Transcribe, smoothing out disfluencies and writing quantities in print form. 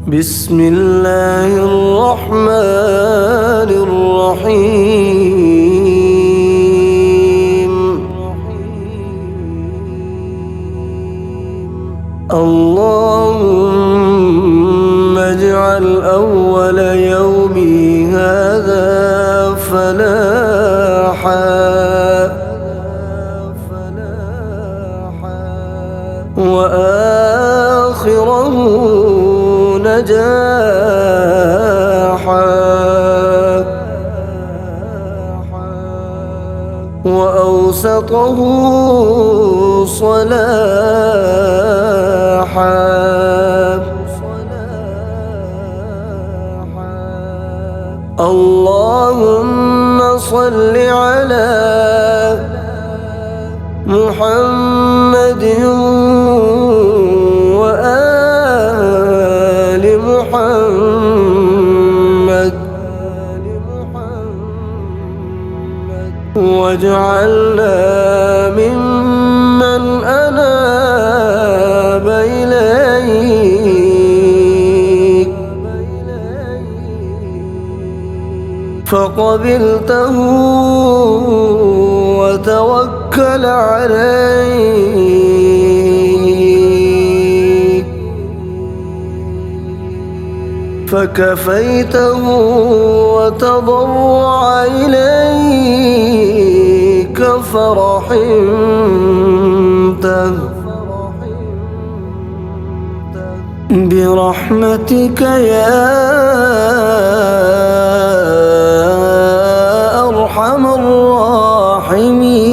بسم الله الرحمن الرحيم. اللهم اجعل أول يومي هذا فلاحا وآخره نجاحا وأوسطه صلاحا. اللهم صل على محمد وآل محمد واجعلنا ممن أناب إليك فقبلته وتوكل عليك فكفيته وتضرع إليك فرحمته برحمتك يا أرحم الراحمين.